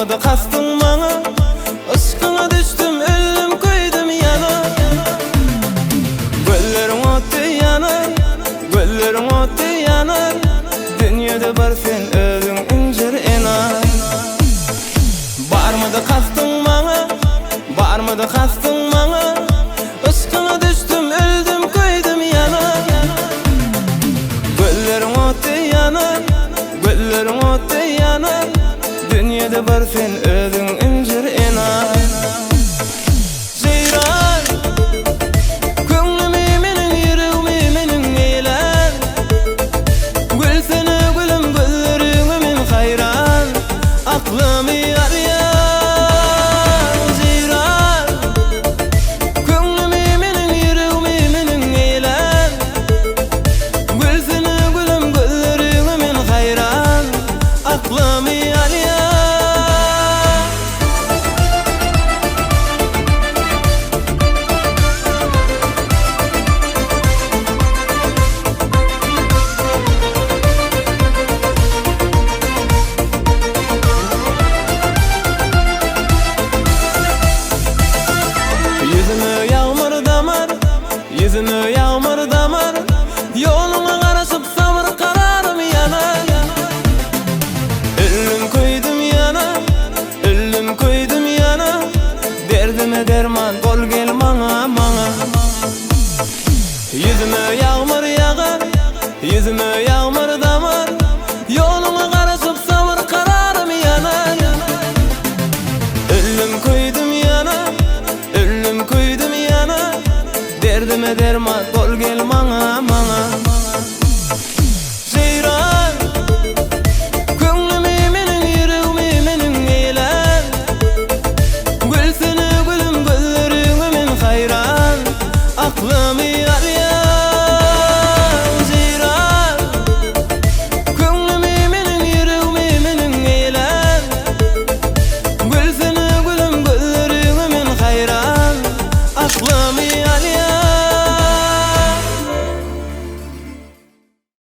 Barmadı kastın bana, aşkına düştüm, öldüm koydum yana. Göllerim otu yanar, göllerim otu yanar. Dünyada bar sen özün incir enar. Barmadı kastın bana, barmadı kastın bana, aşkına düştüm, öldüm koydum yana. Göllerim otu yanar, göllerim otu yanar. Dünyada bar sen özün